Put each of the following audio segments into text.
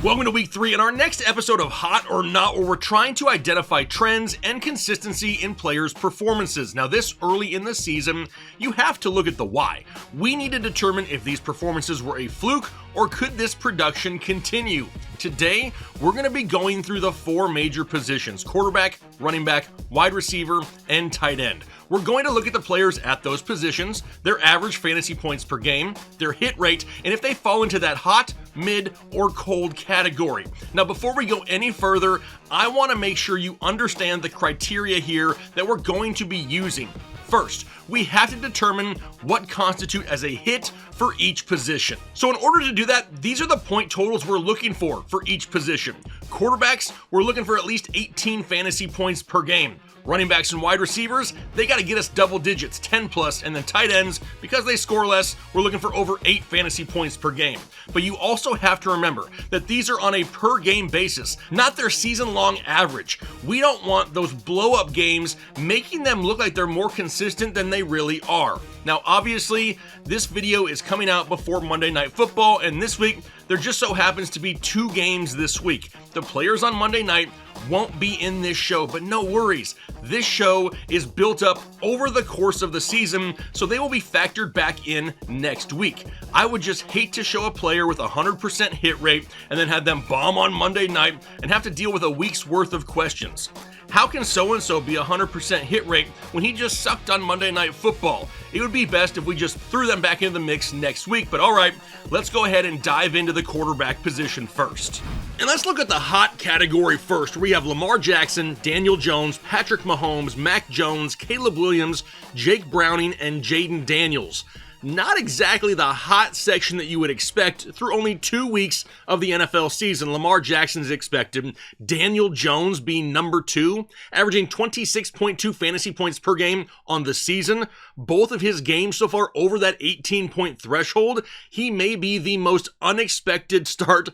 Welcome to week 3 and our next episode of Hot or Not, where we're trying to identify trends and consistency in players' performances. Now, this early in the season, you have to look at the why. We need to determine if these performances were a fluke or could this production continue. Today, we're going to be going through the 4 major positions: quarterback, running back, wide receiver, and tight end. We're going to look at the players at those positions, their average fantasy points per game, their hit rate, and if they fall into that hot, mid, or cold category. Now, before we go any further, I want to make sure you understand the criteria here that we're going to be using. First, we have to determine what constitute as a hit for each position. So in order to do that, these are the point totals we're looking for each position. Quarterbacks, we're looking for at least 18 fantasy points per game. Running backs and wide receivers, they got to get us double digits, 10 plus, and then tight ends, because they score less, we're looking for over 8 fantasy points per game. But you also have to remember that these are on a per game basis, not their season-long average. We don't want those blow-up games making them look like they're more consistent than they really are. Now, obviously, this video is coming out before Monday Night Football, and this week, there just so happens to be 2 games this week. The players on Monday night won't be in this show, but no worries. This show is built up over the course of the season, so they will be factored back in next week. I would just hate to show a player with a 100% hit rate and then have them bomb on Monday night and have to deal with a week's worth of questions. How can so-and-so be 100% hit rate when he just sucked on Monday Night Football? It would be best if we just threw them back into the mix next week, but alright, let's go ahead and dive into the quarterback position first. And let's look at the hot category first, where we have Lamar Jackson, Daniel Jones, Patrick Mahomes, Mac Jones, Caleb Williams, Jake Browning, and Jaden Daniels. Not exactly the hot section that you would expect through only 2 weeks of the NFL season. Lamar Jackson is expected. Daniel Jones being number 2, averaging 26.2 fantasy points per game on the season. Both of his games so far over that 18-point threshold. He may be the most unexpected start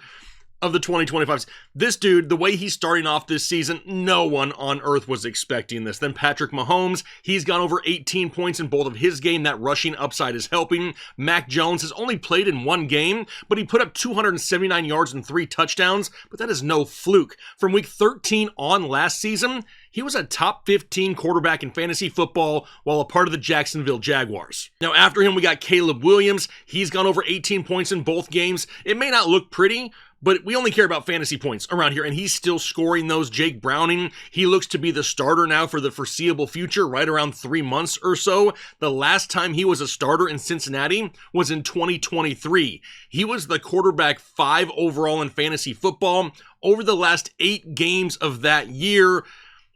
of the 2025s. This dude, the way he's starting off this season, no one on earth was expecting this. Then Patrick Mahomes, he's gone over 18 points in both of his game. That rushing upside is helping. Mac Jones has only played in 1 game, but he put up 279 yards and 3 touchdowns, but that is no fluke. From week 13 on last season, he was a top 15 quarterback in fantasy football while a part of the Jacksonville Jaguars. Now after him, we got Caleb Williams. He's gone over 18 points in both games. It may not look pretty, but we only care about fantasy points around here, and he's still scoring those. Jake Browning, he looks to be the starter now for the foreseeable future, right around 3 months or so. The last time he was a starter in Cincinnati was in 2023. He was the quarterback 5 overall in fantasy football. Over the last 8 games of that year,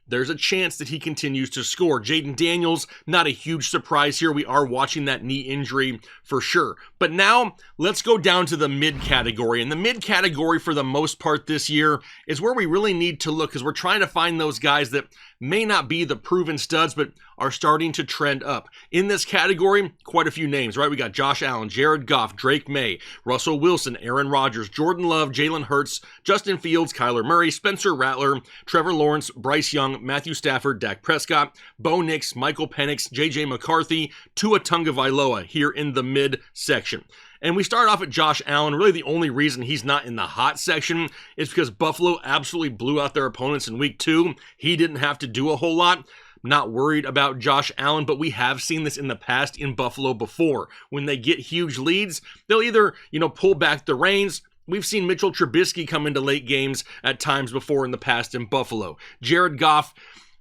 there's a chance that he continues to score. Jaden Daniels, not a huge surprise here. We are watching that knee injury for sure. But now, let's go down to the mid category. And the mid category, for the most part this year, is where we really need to look, because we're trying to find those guys that may not be the proven studs, but are starting to trend up. In this category, quite a few names, right? We got Josh Allen, Jared Goff, Drake May, Russell Wilson, Aaron Rodgers, Jordan Love, Jalen Hurts, Justin Fields, Kyler Murray, Spencer Rattler, Trevor Lawrence, Bryce Young, Matthew Stafford, Dak Prescott, Bo Nix, Michael Penix, JJ McCarthy, Tua Tagovailoa here in the mid section. And we start off at Josh Allen. Really the only reason he's not in the hot section is because Buffalo absolutely blew out their opponents in week 2. He didn't have to do a whole lot. Not worried about Josh Allen, but we have seen this in the past in Buffalo before. When they get huge leads, they'll either, pull back the reins. We've seen Mitchell Trubisky come into late games at times before in the past in Buffalo. Jared Goff,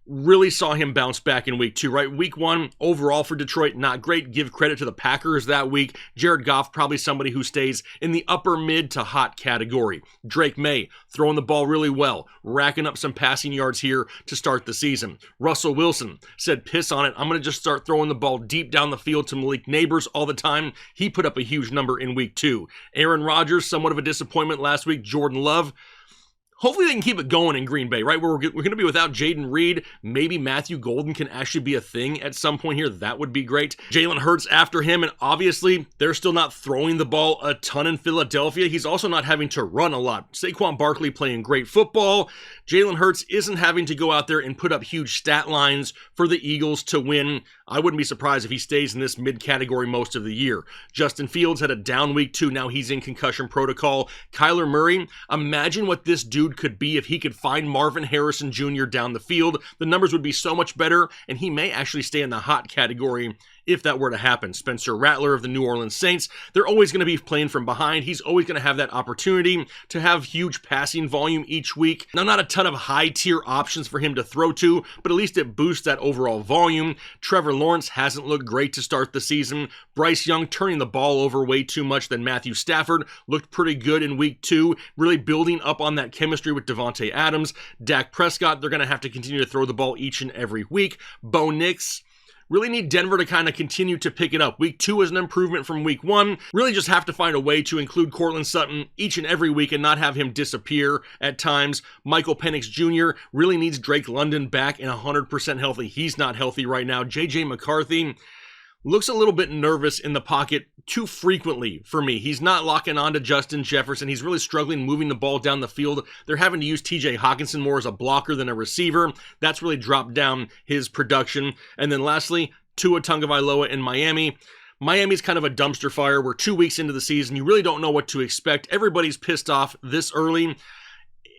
really saw him bounce back in week 2, right? Week 1, overall for Detroit, not great. Give credit to the Packers that week. Jared Goff, probably somebody who stays in the upper mid to hot category. Drake May, throwing the ball really well, racking up some passing yards here to start the season. Russell Wilson said, piss on it, I'm going to just start throwing the ball deep down the field to Malik Neighbors all the time. He put up a huge number in week 2. Aaron Rodgers, somewhat of a disappointment last week. Jordan Love, Hopefully they can keep it going in Green Bay, right? We're going to be without Jaden Reed. Maybe Matthew Golden can actually be a thing at some point here. That would be great. Jalen Hurts after him, and obviously they're still not throwing the ball a ton in Philadelphia. He's also not having to run a lot. Saquon Barkley playing great football. Jalen Hurts isn't having to go out there and put up huge stat lines for the Eagles to win. I wouldn't be surprised if he stays in this mid-category most of the year. Justin Fields had a down week 2. Now he's in concussion protocol. Kyler Murray, imagine what this dude could be if he could find Marvin Harrison Jr. down the field. The numbers would be so much better, and he may actually stay in the hot category if that were to happen. Spencer Rattler of the New Orleans Saints, they're always going to be playing from behind. He's always going to have that opportunity to have huge passing volume each week. Now, not a ton of high-tier options for him to throw to, but at least it boosts that overall volume. Trevor Lawrence hasn't looked great to start the season. Bryce Young turning the ball over way too much. Than Matthew Stafford looked pretty good in week 2, really building up on that chemistry with Devontae Adams. Dak Prescott, they're going to have to continue to throw the ball each and every week. Bo Nix, really need Denver to kind of continue to pick it up. Week 2 is an improvement from week 1. Really just have to find a way to include Cortland Sutton each and every week and not have him disappear at times. Michael Penix Jr. really needs Drake London back and 100% healthy. He's not healthy right now. J.J. McCarthy looks a little bit nervous in the pocket too frequently for me. He's not locking on to Justin Jefferson. He's really struggling moving the ball down the field. They're having to use TJ Hawkinson more as a blocker than a receiver. That's really dropped down his production. And then lastly, Tua Tagovailoa in Miami. Miami's kind of a dumpster fire. We're 2 weeks into the season. You really don't know what to expect. Everybody's pissed off this early.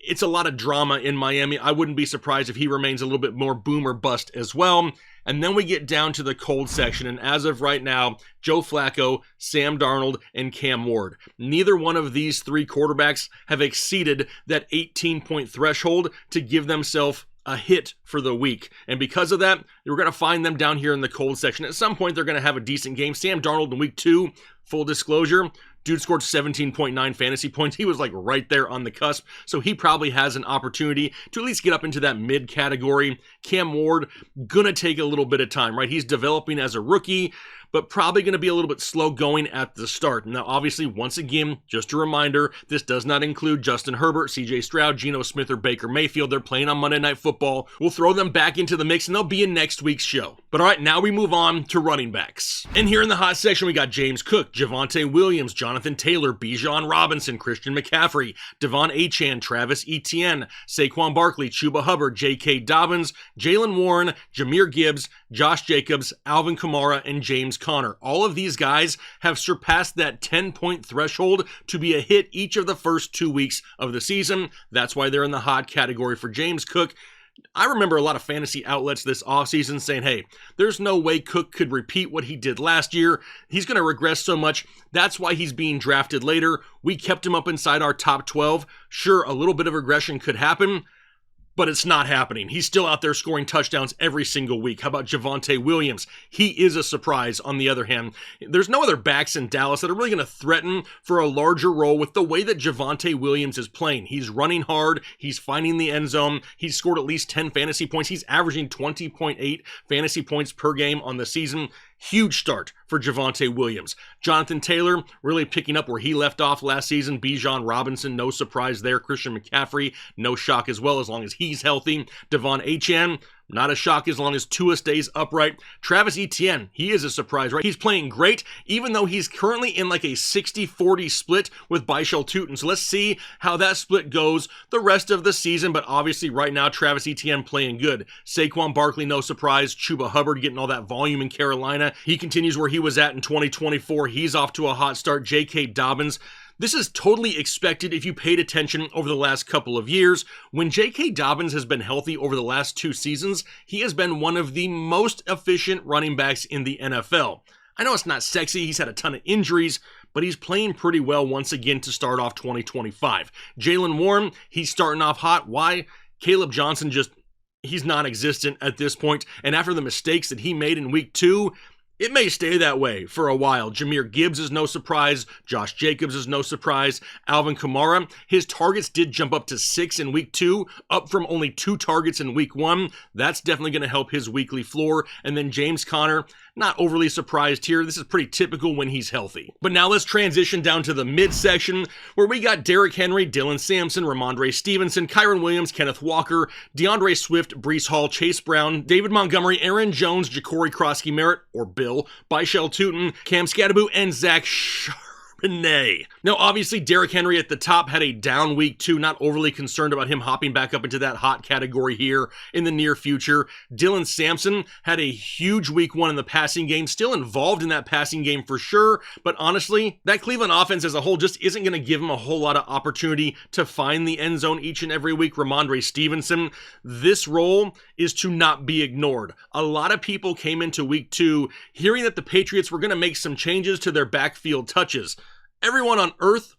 It's a lot of drama in Miami. I wouldn't be surprised if he remains a little bit more boom or bust as well. And then we get down to the cold section, and as of right now, Joe Flacco, Sam Darnold, and Cam Ward. Neither one of these 3 quarterbacks have exceeded that 18-point threshold to give themselves a hit for the week. And because of that, we're going to find them down here in the cold section. At some point, they're going to have a decent game. Sam Darnold in week 2, full disclosure, dude scored 17.9 fantasy points. He was like right there on the cusp. So he probably has an opportunity to at least get up into that mid category. Cam Ward, gonna take a little bit of time, right? He's developing as a rookie, but probably going to be a little bit slow going at the start. Now, obviously, once again, just a reminder, this does not include Justin Herbert, CJ Stroud, Geno Smith, or Baker Mayfield. They're playing on Monday Night Football. We'll throw them back into the mix, and they'll be in next week's show. But all right, now we move on to running backs. And here in the hot section, we got James Cook, Javonte Williams, Jonathan Taylor, Bijan Robinson, Christian McCaffrey, Devon Achane, Travis Etienne, Saquon Barkley, Chuba Hubbard, J.K. Dobbins, Jalen Warren, Jahmyr Gibbs, Josh Jacobs, Alvin Kamara, and James Conner. All of these guys have surpassed that 10-point threshold to be a hit each of the first 2 weeks of the season. That's why they're in the hot category for James Cook. I remember a lot of fantasy outlets this offseason saying, hey, there's no way Cook could repeat what he did last year. He's going to regress so much. That's why he's being drafted later. We kept him up inside our top 12. Sure, a little bit of regression could happen, but it's not happening. He's still out there scoring touchdowns every single week. How about Javonte Williams? He is a surprise on the other hand. There's no other backs in Dallas that are really going to threaten for a larger role with the way that Javonte Williams is playing. He's running hard. He's finding the end zone. He's scored at least 10 fantasy points. He's averaging 20.8 fantasy points per game on the season. Huge start for Javonte Williams. Jonathan Taylor really picking up where he left off last season. Bijan Robinson, no surprise there. Christian McCaffrey, no shock as well as long as he's healthy. Devon Achane, not a shock as long as Tua stays upright. Travis Etienne, he is a surprise, right? He's playing great, even though he's currently in like a 60-40 split with Baishal Tutin. So let's see how that split goes the rest of the season. But obviously right now, Travis Etienne playing good. Saquon Barkley, no surprise. Chuba Hubbard getting all that volume in Carolina. He continues where he was at in 2024. He's off to a hot start. J.K. Dobbins, this is totally expected if you paid attention over the last couple of years. When J.K. Dobbins has been healthy over the last 2 seasons, he has been one of the most efficient running backs in the NFL. I know it's not sexy, he's had a ton of injuries, but he's playing pretty well once again to start off 2025. Jalen Warren, he's starting off hot. Why? Caleb Johnson he's non-existent at this point, and after the mistakes that he made in week 2, It may stay that way for a while. Jahmyr Gibbs is no surprise. Josh Jacobs is no surprise. Alvin Kamara, his targets did jump up to 6 in week 2, up from only 2 targets in week 1. That's definitely going to help his weekly floor. And then James Conner, not overly surprised here. This is pretty typical when he's healthy. But now let's transition down to the midsection, where we got Derrick Henry, Dylan Sampson, Ramondre Stevenson, Kyren Williams, Kenneth Walker, DeAndre Swift, Breece Hall, Chase Brown, David Montgomery, Aaron Jones, Ja'Cory Krosky-Merritt, or Bill, Byshell Tootin, Cam Scadaboo, and Zach Charbonnet. Now, obviously, Derrick Henry at the top had a down week 2, not overly concerned about him hopping back up into that hot category here in the near future. Dylan Sampson had a huge week 1 in the passing game, still involved in that passing game for sure, but honestly, that Cleveland offense as a whole just isn't going to give him a whole lot of opportunity to find the end zone each and every week. Ramondre Stevenson, this role is to not be ignored. A lot of people came into week 2 hearing that the Patriots were going to make some changes to their backfield touches. Everyone on earth,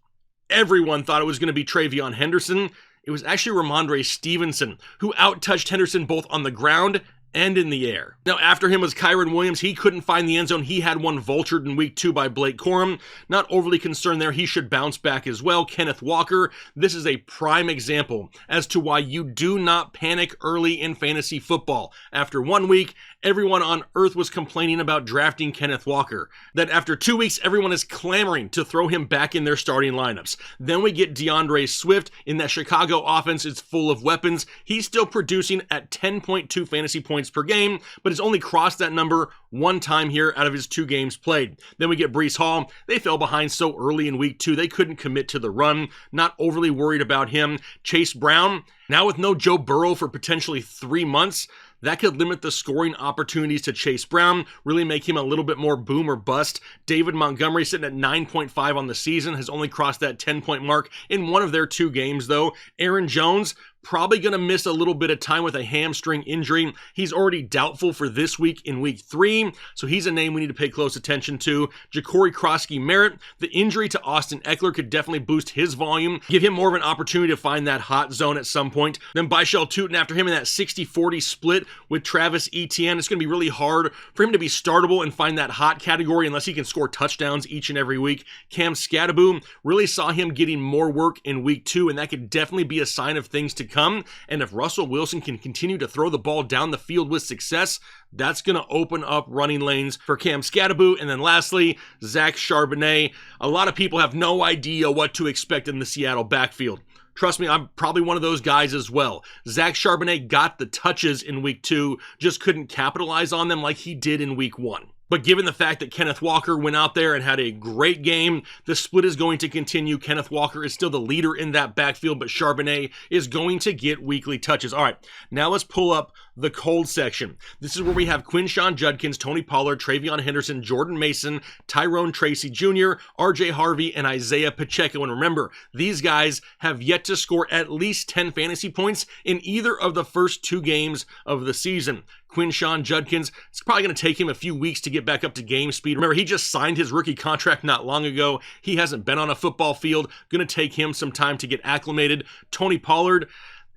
everyone thought it was going to be Travion Henderson. It was actually Ramondre Stevenson who out-touched Henderson both on the ground and in the air. Now, after him was Kyren Williams. He couldn't find the end zone. He had one vultured in week 2 by Blake Corum. Not overly concerned there. He should bounce back as well. Kenneth Walker, this is a prime example as to why you do not panic early in fantasy football. After 1 week, everyone on earth was complaining about drafting Kenneth Walker. Then after 2 weeks, everyone is clamoring to throw him back in their starting lineups. Then we get DeAndre Swift in that Chicago offense. It's full of weapons. He's still producing at 10.2 fantasy points per game, but has only crossed that number 1 time here out of his 2 games played. Then we get Breece Hall. They fell behind so early in week 2, they couldn't commit to the run. Not overly worried about him. Chase Brown, now with no Joe Burrow for potentially 3 months, that could limit the scoring opportunities to Chase Brown, really make him a little bit more boom or bust. David Montgomery sitting at 9.5 on the season, has only crossed that 10-point mark in 1 of their 2 games though. Aaron Jones, probably going to miss a little bit of time with a hamstring injury. He's already doubtful for this week in week 3, so he's a name we need to pay close attention to. Ja'Cory Krosky-Merritt, the injury to Austin Eckler could definitely boost his volume, give him more of an opportunity to find that hot zone at some point. Then Byshell Tootin after him in that 60-40 split with Travis Etienne. It's going to be really hard for him to be startable and find that hot category unless he can score touchdowns each and every week. Cam Scadaboo, really saw him getting more work in week 2, and that could definitely be a sign of things to come. And if Russell Wilson can continue to throw the ball down the field with success, that's going to open up running lanes for Cam Scadaboo. And then lastly, Zach Charbonnet. A lot of people have no idea what to expect in the Seattle backfield. Trust me, I'm probably one of those guys as well. Zach Charbonnet got the touches in week 2, just couldn't capitalize on them like he did in week 1. But given the fact that Kenneth Walker went out there and had a great game, the split is going to continue. Kenneth Walker is still the leader in that backfield, but Charbonnet is going to get weekly touches. All right, now let's pull up the cold section. This is where we have Quinshawn Judkins, Tony Pollard, Travion Henderson, Jordan Mason, Tyrone Tracy Jr., RJ Harvey, and Isaiah Pacheco. And remember, these guys have yet to score at least 10 fantasy points in either of the first 2 games of the season. Quinshawn Judkins, it's probably going to take him a few weeks to get back up to game speed. Remember, he just signed his rookie contract not long ago. He hasn't been on a football field. Going to take him some time to get acclimated. Tony Pollard,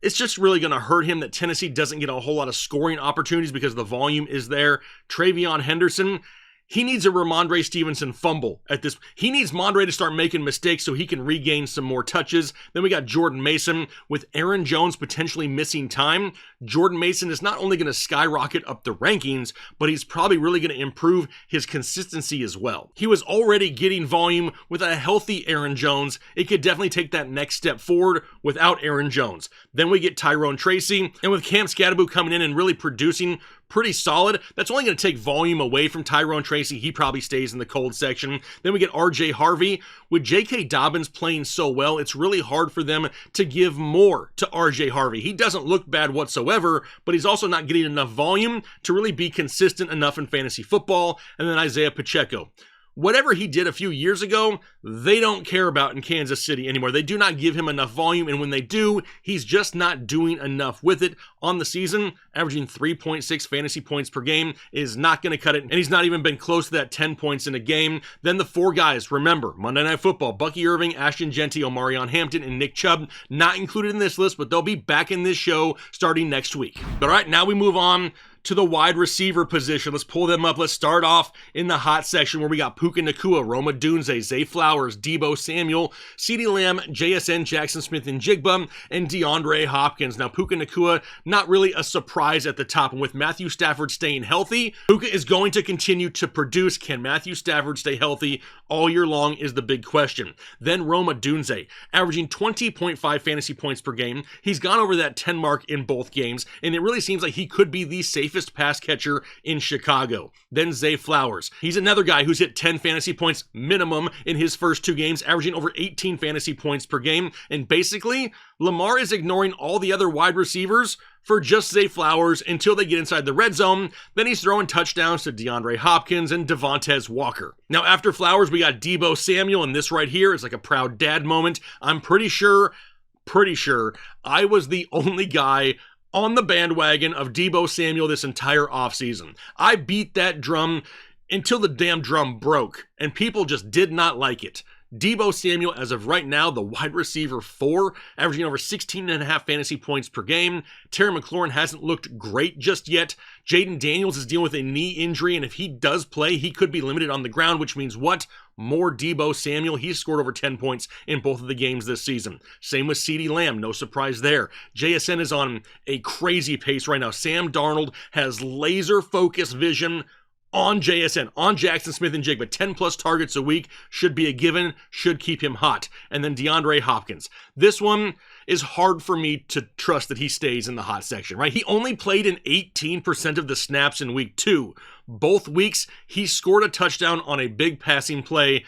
it's just really going to hurt him that Tennessee doesn't get a whole lot of scoring opportunities because the volume is there. Travion Henderson, he needs a Ramondre Stevenson fumble at this. He needs Mondre to start making mistakes so he can regain some more touches. Then we got Jordan Mason with Aaron Jones potentially missing time. Jordan Mason is not only going to skyrocket up the rankings, but he's probably really going to improve his consistency as well. He was already getting volume with a healthy Aaron Jones. It could definitely take that next step forward without Aaron Jones. Then we get Tyrone Tracy, and with Cam Scadaboo coming in and really producing pretty solid, that's only going to take volume away from Tyrone Tracy. He probably stays in the cold section. Then we get RJ Harvey. With J.K. Dobbins playing so well, it's really hard for them to give more to RJ Harvey. He doesn't look bad whatsoever, but he's also not getting enough volume to really be consistent enough in fantasy football. And then Isaiah Pacheco. Whatever he did a few years ago, they don't care about in Kansas City anymore. They do not give him enough volume, and when they do, he's just not doing enough with it. On the season, averaging 3.6 fantasy points per game is not going to cut it, and he's not even been close to that 10 points in a game. Then the 4 guys, remember, Monday Night Football, Bucky Irving, Ashton Genty, Omarion Hampton, and Nick Chubb, not included in this list, but they'll be back in this show starting next week. All right, now we move on to the wide receiver position. Let's pull them up. Let's start off in the hot section where we got Puka Nacua, Roma Dunze, Zay Flowers, Debo Samuel, CeeDee Lamb, JSN, Jackson Smith and Jigba, and DeAndre Hopkins. Now, Puka Nacua, not really a surprise at the top. And with Matthew Stafford staying healthy, Puka is going to continue to produce. Can Matthew Stafford stay healthy all year long is the big question. Then Roma Dunze, averaging 20.5 fantasy points per game. He's gone over that 10 mark in both games, and it really seems like he could be the safest pass catcher in Chicago. Then Zay Flowers. He's another guy who's hit 10 fantasy points minimum in his first 2 games, averaging over 18 fantasy points per game. And basically, Lamar is ignoring all the other wide receivers for just Zay Flowers until they get inside the red zone. Then he's throwing touchdowns to DeAndre Hopkins and Devontae Walker. Now, after Flowers, we got Debo Samuel, and this right here is like a proud dad moment. I'm pretty sure I was the only guy on the bandwagon of Debo Samuel this entire offseason. I beat that drum until the damn drum broke, and people just did not like it. Debo Samuel, as of right now, the wide receiver 4, averaging over 16.5 fantasy points per game. Terry McLaurin hasn't looked great just yet. Jaden Daniels is dealing with a knee injury, and if he does play, he could be limited on the ground, which means what? More Debo Samuel. He's scored over 10 points in both of the games this season. Same with CeeDee Lamb, no surprise there. JSN is on a crazy pace right now. Sam Darnold has laser-focused vision on JSN, on Jackson Smith and Jigba. 10 plus targets a week should be a given, should keep him hot. And then DeAndre Hopkins. This one is hard for me to trust that he stays in the hot section, right? He only played in 18% of the snaps in week 2. Both weeks, he scored a touchdown on a big passing play.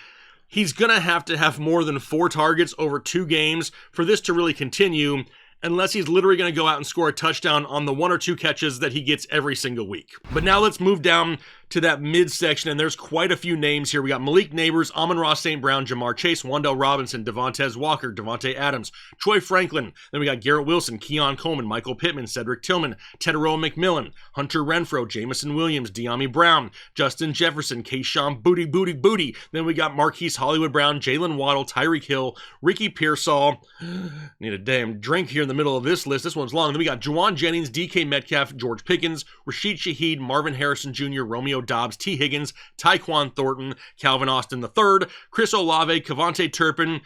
He's going to have more than 4 targets over 2 games for this to really continue, unless he's literally going to go out and score a touchdown on the 1 or 2 catches that he gets every single week. But now let's move down to that midsection, and there's quite a few names here. We got Malik Neighbors, Amon-Ra St. Brown, Jamar Chase, Wan'Dale Robinson, Devontae Walker, Devontae Adams, Troy Franklin. Then we got Garrett Wilson, Keon Coleman, Michael Pittman, Cedric Tillman, Tedero McMillan, Hunter Renfrow, Jamison Williams, De'Ami Brown, Justin Jefferson, Kayshawn Booty. Then we got Marquise Hollywood Brown, Jalen Waddle, Tyreek Hill, Ricky Pearsall. Need a damn drink here in the middle of this list. This one's long. Then we got Juwan Jennings, DK Metcalf, George Pickens, Rashid Shaheed, Marvin Harrison Jr., Romeo Dobbs, T. Higgins, Tyquan Thornton, Calvin Austin III, Chris Olave, Kevontae Turpin,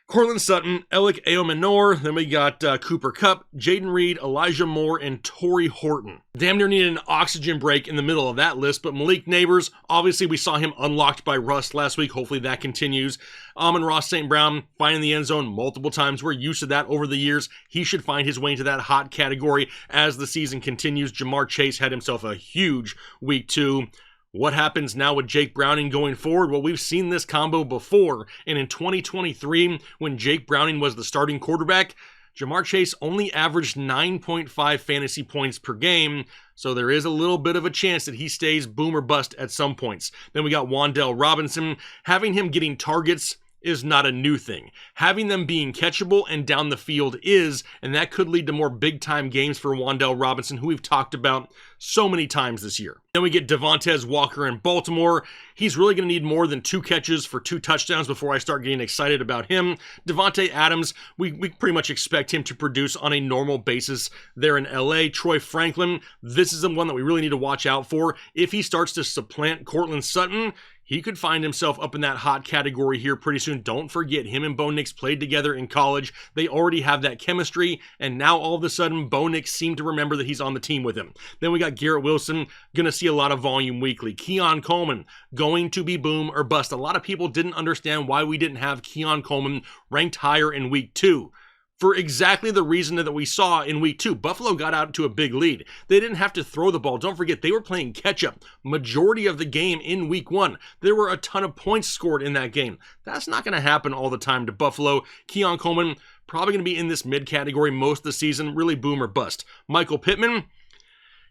Cortland Sutton, Alec Eomenor. Then we got Cooper Kupp, Jaden Reed, Elijah Moore, and Torrey Horton. Damn near needed an oxygen break in the middle of that list, but Malik Neighbors, obviously we saw him unlocked by Russ last week. Hopefully that continues. Amon-Ra St. Brown finding the end zone multiple times. We're used to that over the years. He should find his way into that hot category as the season continues. Jamar Chase had himself a huge week 2. What happens now with Jake Browning going forward? Well, we've seen this combo before, and in 2023, when Jake Browning was the starting quarterback, Jamar Chase only averaged 9.5 fantasy points per game, so there is a little bit of a chance that he stays boom or bust at some points. Then we got Wan'Dale Robinson. Having him getting targets is not a new thing. Having them being catchable and down the field is, and that could lead to more big-time games for Wan'Dale Robinson, who we've talked about so many times this year. Then we get Devontae Walker in Baltimore. He's really going to need more than 2 catches for 2 touchdowns before I start getting excited about him. Devontae Adams, we pretty much expect him to produce on a normal basis there in LA. Troy Franklin, this is the one that we really need to watch out for. If he starts to supplant Cortland Sutton, he could find himself up in that hot category here pretty soon. Don't forget, him and Bo Nix played together in college. They already have that chemistry, and now all of a sudden, Bo Nix seemed to remember that he's on the team with him. Then we got Garrett Wilson, going to see a lot of volume weekly. Keon Coleman, going to be boom or bust. A lot of people didn't understand why we didn't have Keon Coleman ranked higher in week 2. For exactly the reason that we saw in week 2. Buffalo got out to a big lead. They didn't have to throw the ball. Don't forget, they were playing catch-up majority of the game in week 1. There were a ton of points scored in that game. That's not going to happen all the time to Buffalo. Keon Coleman, probably going to be in this mid-category most of the season. Really boom or bust. Michael Pittman,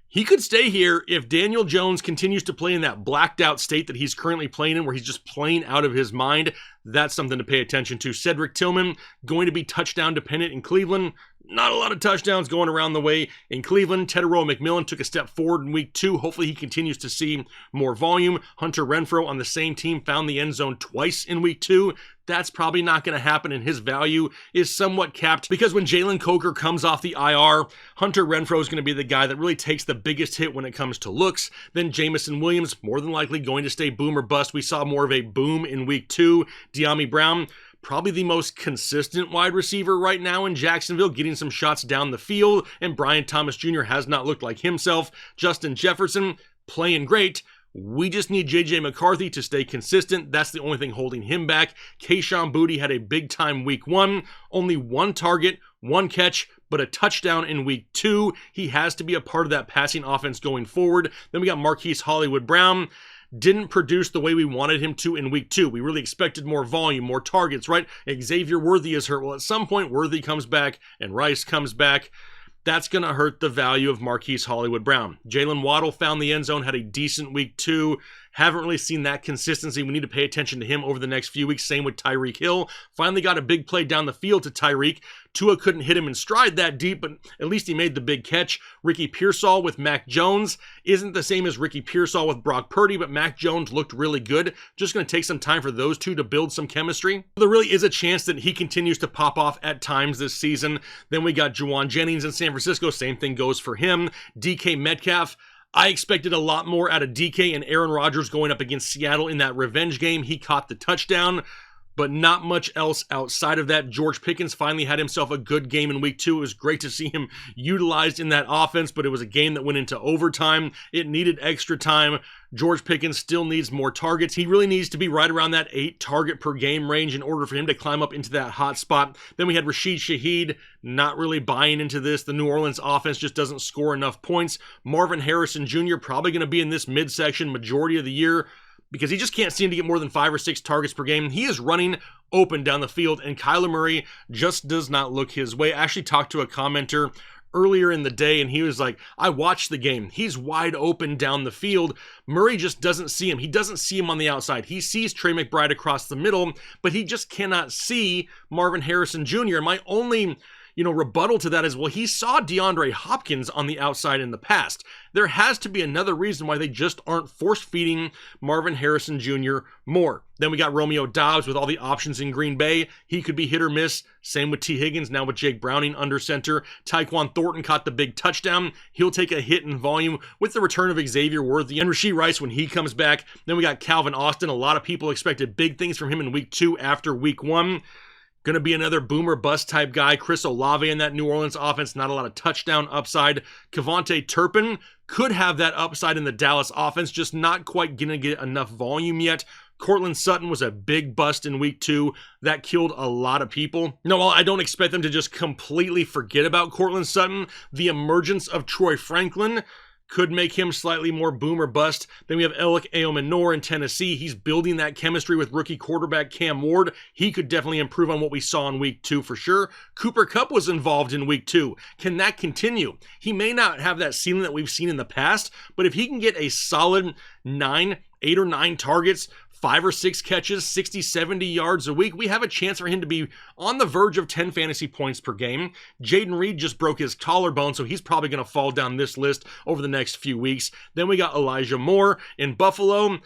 he could stay here if Daniel Jones continues to play in that blacked out state that he's currently playing in, where he's just playing out of his mind. That's something to pay attention to. Cedric Tillman, going to be touchdown dependent in Cleveland. Not a lot of touchdowns going around the way in Cleveland. Tedero McMillan took a step forward in week 2. Hopefully he continues to see more volume. Hunter Renfrow on the same team found the end zone twice in week 2. That's probably not going to happen, and his value is somewhat capped because when Jalen Coker comes off the IR, Hunter Renfrow is going to be the guy that really takes the biggest hit when it comes to looks. Then Jamison Williams, more than likely going to stay boom or bust. We saw more of a boom in week 2. De'Ami Brown, probably the most consistent wide receiver right now in Jacksonville, getting some shots down the field, and Brian Thomas Jr. has not looked like himself. Justin Jefferson, playing great. We just need J.J. McCarthy to stay consistent. That's the only thing holding him back. Kayshon Boutte had a big-time week 1. Only 1 target, 1 catch, but a touchdown in week 2. He has to be a part of that passing offense going forward. Then we got Marquise Hollywood-Brown. Didn't produce the way we wanted him to in week 2. We really expected more volume, more targets, right? Xavier Worthy is hurt. Well, at some point, Worthy comes back and Rice comes back. That's going to hurt the value of Marquise Hollywood-Brown. Jalen Waddle found the end zone, had a decent week 2. Haven't really seen that consistency. We need to pay attention to him over the next few weeks. Same with Tyreek Hill. Finally got a big play down the field to Tyreek. Tua couldn't hit him in stride that deep, but at least he made the big catch. Ricky Pearsall with Mac Jones isn't the same as Ricky Pearsall with Brock Purdy, but Mac Jones looked really good. Just going to take some time for those two to build some chemistry. There really is a chance that he continues to pop off at times this season. Then we got Juwan Jennings in San Francisco. Same thing goes for him. DK Metcalf. I expected a lot more out of DK and Aaron Rodgers going up against Seattle in that revenge game. He caught the touchdown, but not much else outside of that. George Pickens finally had himself a good game in week 2. It was great to see him utilized in that offense, but it was a game that went into overtime. It needed extra time. George Pickens still needs more targets. He really needs to be right around that 8 target per game range in order for him to climb up into that hot spot. Then we had Rashid Shaheed, not really buying into this. The New Orleans offense just doesn't score enough points. Marvin Harrison Jr. probably going to be in this midsection majority of the year, because he just can't seem to get more than 5 or 6 targets per game. He is running open down the field, and Kyler Murray just does not look his way. I actually talked to a commenter earlier in the day, and he was like, I watched the game. He's wide open down the field. Murray just doesn't see him. He doesn't see him on the outside. He sees Trey McBride across the middle, but he just cannot see Marvin Harrison Jr. My only rebuttal to that is, well, he saw DeAndre Hopkins on the outside in the past. There has to be another reason why they just aren't force-feeding Marvin Harrison Jr. more. Then we got Romeo Doubs with all the options in Green Bay. He could be hit or miss. Same with T. Higgins, now with Jake Browning under center. Tyquan Thornton caught the big touchdown. He'll take a hit in volume with the return of Xavier Worthy and Rashee Rice when he comes back. Then we got Calvin Austin. A lot of people expected big things from him in week 2 after week 1. Going to be another boomer bust type guy. Chris Olave in that New Orleans offense, not a lot of touchdown upside. Kevontae Turpin could have that upside in the Dallas offense, just not quite going to get enough volume yet. Cortland Sutton was a big bust in week 2. That killed a lot of people. No, while I don't expect them to just completely forget about Cortland Sutton, the emergence of Troy Franklin could make him slightly more boom or bust. Then we have Alec Eomenor in Tennessee. He's building that chemistry with rookie quarterback Cam Ward. He could definitely improve on what we saw in week 2 for sure. Cooper Kupp was involved in week 2. Can that continue? He may not have that ceiling that we've seen in the past, but if he can get a solid 8 or 9 targets, 5 or 6 catches, 60, 70 yards a week, we have a chance for him to be on the verge of 10 fantasy points per game. Jaden Reed just broke his collarbone, so he's probably going to fall down this list over the next few weeks. Then we got Elijah Moore in Buffalo.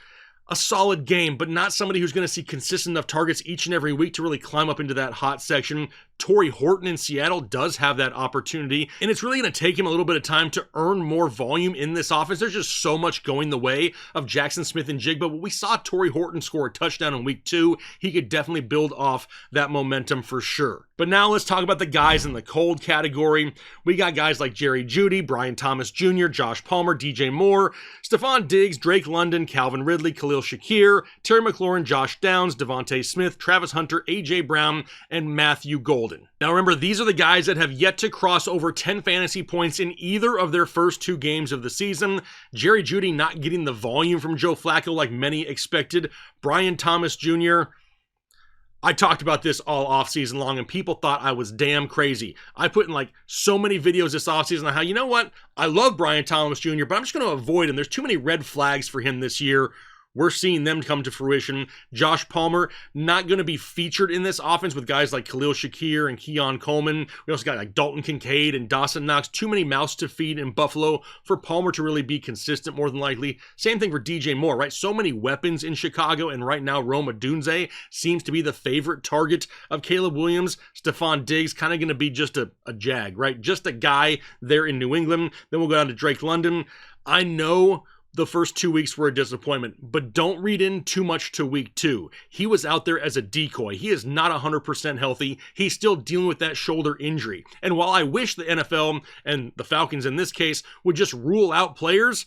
A solid game, but not somebody who's going to see consistent enough targets each and every week to really climb up into that hot section. Torrey Horton in Seattle does have that opportunity, and it's really going to take him a little bit of time to earn more volume in this offense. There's just so much going the way of Jackson Smith and Jigba, but we saw Torrey Horton score a touchdown in week 2. He could definitely build off that momentum for sure. But now let's talk about the guys in the cold category. We got guys like Jerry Jeudy, Brian Thomas Jr., Josh Palmer, DJ Moore, Stephon Diggs, Drake London, Calvin Ridley, Khalil Shakir, Terry McLaurin, Josh Downs, Devontae Smith, Travis Hunter, A.J. Brown, and Matthew Golden. Now remember, these are the guys that have yet to cross over 10 fantasy points in either of their first 2 games of the season. Jerry Jeudy not getting the volume from Joe Flacco like many expected. Brian Thomas Jr., I talked about this all offseason long, and people thought I was damn crazy. I put in so many videos this offseason on how, you know what, I love Brian Thomas Jr., but I'm just going to avoid him. There's too many red flags for him this year we're seeing them come to fruition. Josh Palmer, not going to be featured in this offense with guys like Khalil Shakir and Keon Coleman. We also got like Dalton Kincaid and Dawson Knox. Too many mouths to feed in Buffalo for Palmer to really be consistent, more than likely. Same thing for DJ Moore, right? So many weapons in Chicago, and right now Rome Odunze seems to be the favorite target of Caleb Williams. Stephon Diggs kind of going to be just a jag, right? Just a guy there in New England. Then we'll go down to Drake London. I know the first 2 weeks were a disappointment, but don't read in too much to week 2. He was out there as a decoy. He is not 100% healthy. He's still dealing with that shoulder injury. And while I wish the NFL, and the Falcons in this case, would just rule out players,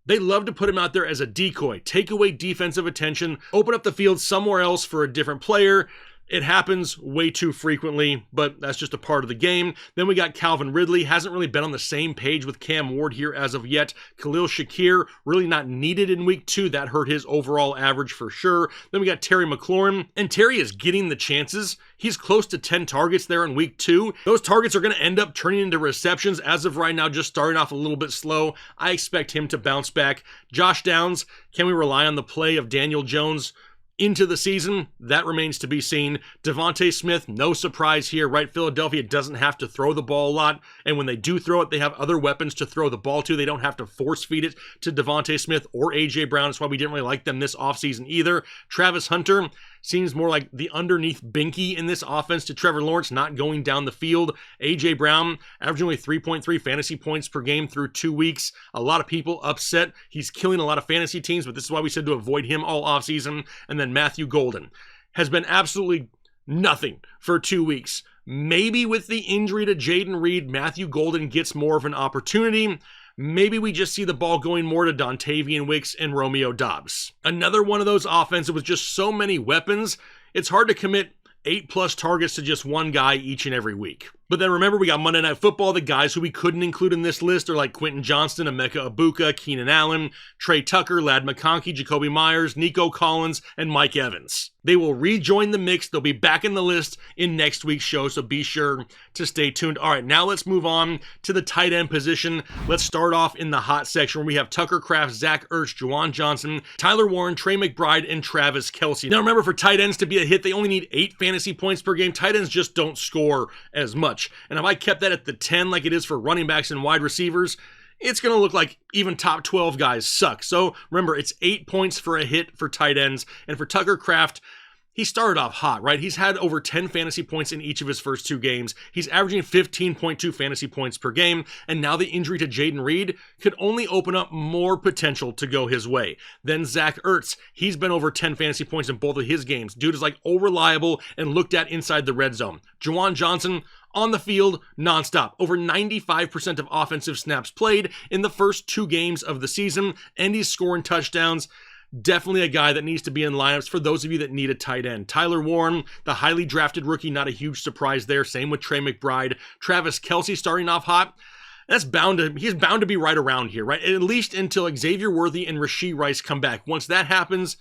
they love to put him out there as a decoy, take away defensive attention, open up the field somewhere else for a different player. It happens way too frequently, but that's just a part of the game. Then we got Calvin Ridley, hasn't really been on the same page with Cam Ward here as of yet. Khalil Shakir, really not needed in week 2. That hurt his overall average for sure. Then we got Terry McLaurin, and Terry is getting the chances. He's close to 10 targets there in week 2. Those targets are going to end up turning into receptions. As of right now, just starting off a little bit slow. I expect him to bounce back. Josh Downs, can we rely on the play of Daniel Jones into the season? That remains to be seen. Devontae Smith, no surprise here, right? Philadelphia doesn't have to throw the ball a lot, and when they do throw it, they have other weapons to throw the ball to. They don't have to force feed it to Devontae Smith or A.J. Brown. That's why we didn't really like them this offseason either. Travis Hunter seems more like the underneath binky in this offense to Trevor Lawrence, not going down the field. A.J. Brown averaging only 3.3 fantasy points per game through 2 weeks. A lot of people upset. He's killing a lot of fantasy teams, but this is why we said to avoid him all offseason. And then Matthew Golden has been absolutely nothing for 2 weeks. Maybe with the injury to Jaden Reed, Matthew Golden gets more of an opportunity. Maybe we just see the ball going more to Dontavian Wicks and Romeo Doubs. Another one of those offenses with just so many weapons, it's hard to commit 8+ targets to just one guy each and every week. But then remember, we got Monday Night Football. The guys who we couldn't include in this list are like Quentin Johnston, Emeka Ibuka, Keenan Allen, Trey Tucker, Ladd McConkey, Jacoby Myers, Nico Collins, and Mike Evans. They will rejoin the mix. They'll be back in the list in next week's show, so be sure to stay tuned. All right, now let's move on to the tight end position. Let's start off in the hot section where we have Tucker Kraft, Zach Ertz, Juwan Johnson, Tyler Warren, Trey McBride, and Travis Kelce. Now remember, for tight ends to be a hit, they only need 8 fantasy points per game. Tight ends just don't score as much. And if I kept that at the 10 like it is for running backs and wide receivers, it's going to look like even top 12 guys suck. So remember, it's 8 points for a hit for tight ends. And for Tucker Kraft, he started off hot, right? He's had over 10 fantasy points in each of his first 2 games. He's averaging 15.2 fantasy points per game. And now the injury to Jaden Reed could only open up more potential to go his way. Then Zach Ertz, he's been over 10 fantasy points in both of his games. Dude is like reliable and looked at inside the red zone. Juwan Johnson, on the field, nonstop. Over 95% of offensive snaps played in the first 2 games of the season, and he's scoring touchdowns. Definitely a guy that needs to be in lineups for those of you that need a tight end. Tyler Warren, the highly drafted rookie, not a huge surprise there. Same with Trey McBride. Travis Kelce starting off hot. He's bound to be right around here, right? At least until Xavier Worthy and Rashee Rice come back. Once that happens,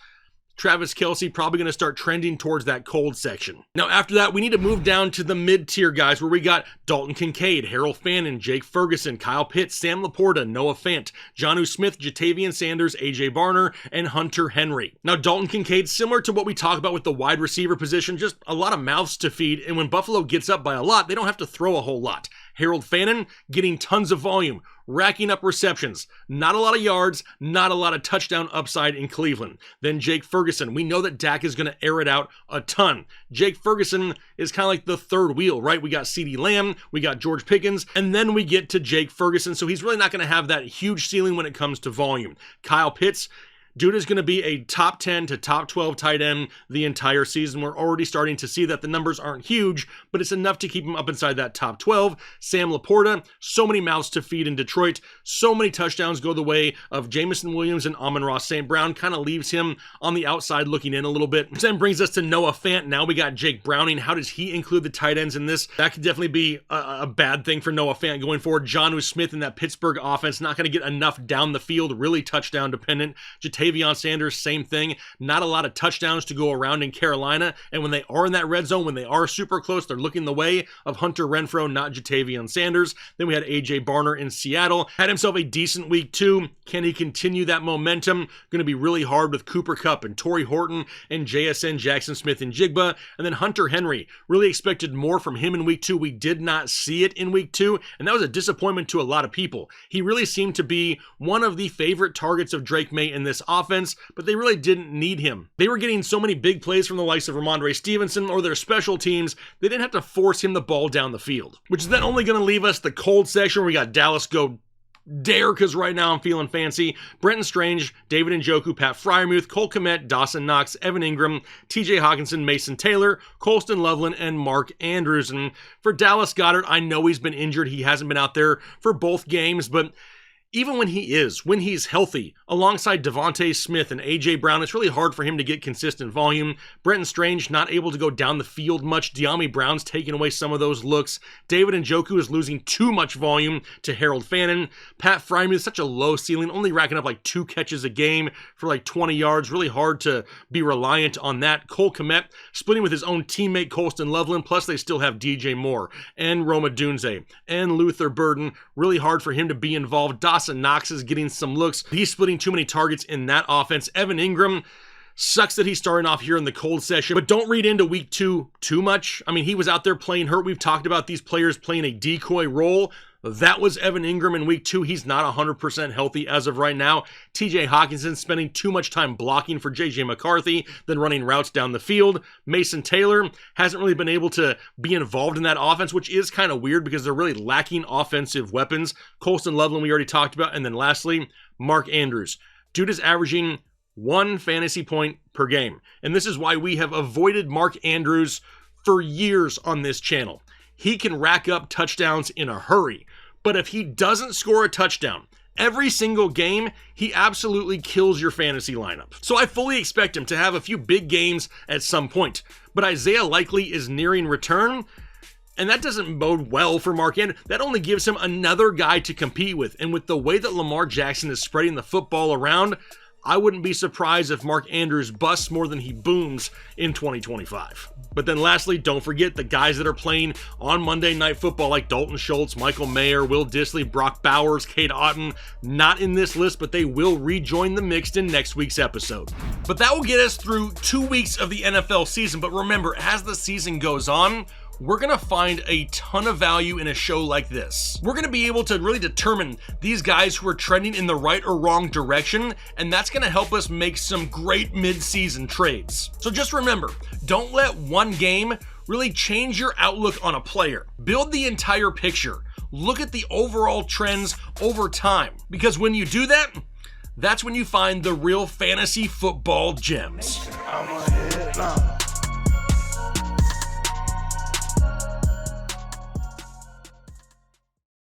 Travis Kelce probably going to start trending towards that cold section. Now, after that, we need to move down to the mid-tier guys where we got Dalton Kincaid, Harold Fannin, Jake Ferguson, Kyle Pitts, Sam Laporta, Noah Fant, Jonnu Smith, Jatavian Sanders, A.J. Barner, and Hunter Henry. Now, Dalton Kincaid, similar to what we talk about with the wide receiver position, just a lot of mouths to feed, and when Buffalo gets up by a lot, they don't have to throw a whole lot. Harold Fannin getting tons of volume, racking up receptions, not a lot of yards, not a lot of touchdown upside in Cleveland. Then Jake Ferguson, we know that Dak is going to air it out a ton. Jake Ferguson is kind of like the third wheel, right? We got CeeDee Lamb, we got George Pickens, and then we get to Jake Ferguson, so he's really not going to have that huge ceiling when it comes to volume. Kyle Pitts, dude is going to be a top 10 to top 12 tight end the entire season. We're already starting to see that the numbers aren't huge, but it's enough to keep him up inside that top 12. Sam Laporta, so many mouths to feed in Detroit. So many touchdowns go the way of Jameson Williams and Amon-Ra St. Brown. Kind of leaves him on the outside looking in a little bit. Then brings us to Noah Fant. Now we got Jake Browning. How does he include the tight ends in this? That could definitely be a bad thing for Noah Fant going forward. Jonnu Smith in that Pittsburgh offense, not going to get enough down the field, really touchdown dependent. Ja'Tavion Sanders, same thing. Not a lot of touchdowns to go around in Carolina, and when they are in that red zone, when they are super close, they're looking the way of Hunter Renfrow, not Ja'Tavion Sanders. Then we had A.J. Barner in Seattle. Had himself a decent week 2. Can he continue that momentum? Going to be really hard with Cooper Kupp and Torrey Horton and JSN, Jackson Smith and Jigba. And then Hunter Henry. Really expected more from him in week 2. We did not see it in week 2, and that was a disappointment to a lot of people. He really seemed to be one of the favorite targets of Drake May in this offense, but they really didn't need him. They were getting so many big plays from the likes of Ramondre Stevenson or their special teams, they didn't have to force him the ball down the field. Which is then only going to leave us the cold section where we got Dallas go dare, because right now I'm feeling fancy. Brenton Strange, David Njoku, Pat Freiermuth, Cole Kmet, Dawson Knox, Evan Ingram, TJ Hawkinson, Mason Taylor, Colston Loveland, and Mark Andrews. And for Dallas Goedert, I know he's been injured. He hasn't been out there for both games, but even when he's healthy, alongside Devontae Smith and A.J. Brown, it's really hard for him to get consistent volume. Brenton Strange not able to go down the field much. De'Ami Brown's taking away some of those looks. David Njoku is losing too much volume to Harold Fannin. Pat Freiermuth, such a low ceiling, only racking up like 2 catches a game for like 20 yards. Really hard to be reliant on that. Cole Kmet splitting with his own teammate Colston Loveland, plus they still have DJ Moore and Roma Dunze and Luther Burden. Really hard for him to be involved. Dawson Knox is getting some looks. He's splitting too many targets in that offense. Evan Ingram, sucks that he's starting off here in the cold session, but don't read into week 2 too much. I mean, he was out there playing hurt. We've talked about these players playing a decoy role. That was Evan Ingram in week 2. He's not 100% healthy as of right now. TJ Hawkinson spending too much time blocking for JJ McCarthy than running routes down the field. Mason Taylor hasn't really been able to be involved in that offense, which is kind of weird because they're really lacking offensive weapons. Colston Loveland we already talked about. And then lastly, Mark Andrews. Dude is averaging 1 fantasy point per game. And this is why we have avoided Mark Andrews for years on this channel. He can rack up touchdowns in a hurry. But if he doesn't score a touchdown every single game, he absolutely kills your fantasy lineup. So I fully expect him to have a few big games at some point. But Isaiah Likely is nearing return, and that doesn't bode well for Mark Andrews. That only gives him another guy to compete with. And with the way that Lamar Jackson is spreading the football around, I wouldn't be surprised if Mark Andrews busts more than he booms in 2025. But then lastly, don't forget the guys that are playing on Monday Night Football like Dalton Schultz, Michael Mayer, Will Dissly, Brock Bowers, Cade Otton. Not in this list, but they will rejoin the mix in next week's episode. But that will get us through 2 weeks of the NFL season. But remember, as the season goes on, we're going to find a ton of value in a show like this. We're going to be able to really determine these guys who are trending in the right or wrong direction, and that's going to help us make some great mid-season trades. So just remember, don't let one game really change your outlook on a player. Build the entire picture. Look at the overall trends over time, because when you do that, that's when you find the real fantasy football gems.